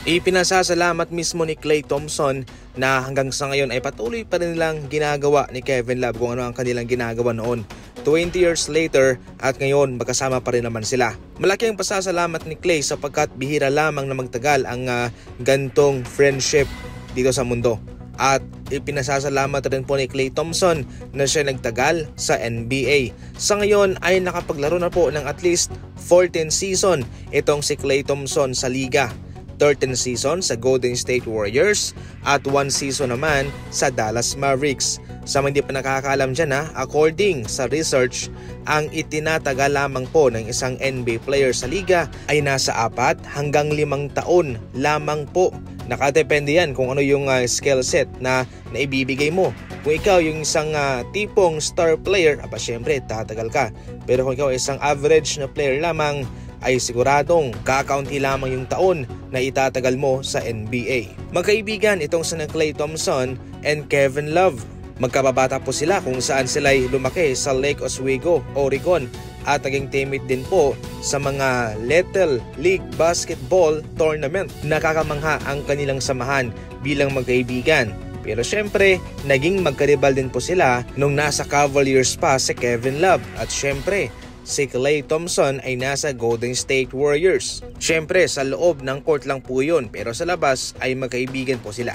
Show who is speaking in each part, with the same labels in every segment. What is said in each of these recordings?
Speaker 1: Ipinasasalamat mismo ni Klay Thompson na hanggang sa ngayon ay patuloy pa rin nilang ginagawa ni Kevin Love kung ano ang kanilang ginagawa noon. 20 years later at ngayon magkasama pa rin naman sila. Malaki ang pasasalamat ni Klay sapagkat bihira lamang na magtagal ang gantong friendship dito sa mundo. At ipinasasalamat rin po ni Klay Thompson na siya nagtagal sa NBA. Sa ngayon ay nakapaglaro na po ng at least 14 season itong si Klay Thompson sa liga. 13 season sa Golden State Warriors at 1 season naman sa Dallas Mavericks. Sa mga hindi pa nakakaalam dyan according sa research, ang itinatagal lamang po ng isang NBA player sa liga ay nasa 4 hanggang 5 taon lamang po. Nakadepende yan kung ano yung skill set na naibibigay mo. Kung ikaw yung isang tipong star player, syempre tatagal ka. Pero kung ikaw ay isang average na player lamang, ay siguradong kakaunti lamang yung taon na itatagal mo sa NBA. Magkaibigan itong sina Klay Thompson and Kevin Love. Magkababata po sila kung saan sila'y lumaki sa Lake Oswego, Oregon at naging teammate din po sa mga Little League Basketball Tournament. Nakakamangha ang kanilang samahan bilang magkaibigan. Pero syempre, naging magkaribal din po sila nung nasa Cavaliers pa si Kevin Love at syempre, si Klay Thompson ay nasa Golden State Warriors. Syempre sa loob ng court lang po yun pero sa labas ay magkaibigan po sila.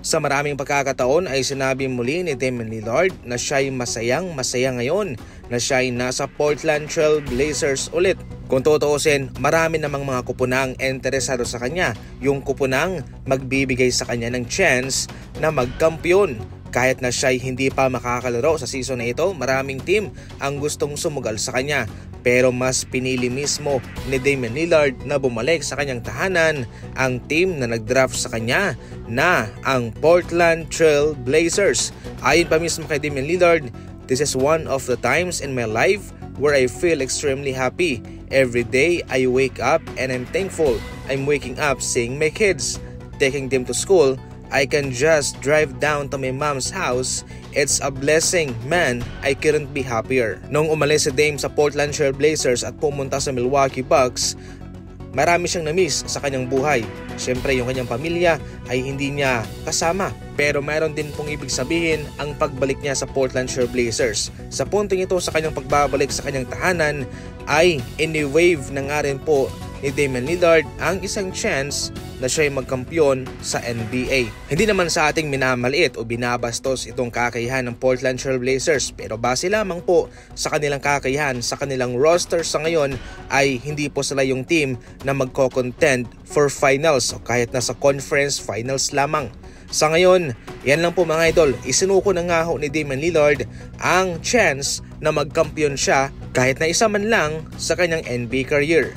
Speaker 1: Sa maraming pagkakataon ay sinabi muli ni Damian Lillard na siya ay masaya ngayon na siya ay nasa Portland Trail Blazers ulit. Kung tutuusin, marami namang mga kupunang interesado sa kanya, yung kupunang magbibigay sa kanya ng chance na magkampiyon. Kahit na siya hindi pa makakalaro sa season na ito, maraming team ang gustong sumugal sa kanya. Pero mas pinili mismo ni Damian Lillard na bumalik sa kanyang tahanan ang team na nag-draft sa kanya na ang Portland Trail Blazers. Ayon pa mismo kay Damian Lillard, "This is one of the times in my life where I feel extremely happy. Every day I wake up and I'm thankful. I'm waking up seeing my kids, taking them to school. I can just drive down to my mom's house. It's a blessing, man. I couldn't be happier." Nung umalis si Dame sa Portland Trail Blazers at pumunta sa Milwaukee Bucks, marami siyang na-miss sa kanyang buhay. Siyempre yung kanyang pamilya ay hindi niya kasama. Pero mayroon din pong ibig sabihin ang pagbalik niya sa Portland Trail Blazers. Sa puntong ito sa kanyang pagbabalik sa kanyang tahanan ay ini-wave na nga rin po ni Damian Lillard ang isang chance na siya ay magkampiyon sa NBA. Hindi naman sa ating minamaliit o binabastos itong kakayahan ng Portland Trail Blazers pero base lamang po sa kanilang kakayahan sa kanilang roster sa ngayon ay hindi po sila yung team na magko-contend for finals o kahit nasa conference finals lamang. Sa ngayon, yan lang po mga idol, isinuko na nga ho ni Damian Lillard ang chance na magkampiyon siya kahit na isa man lang sa kanyang NBA career.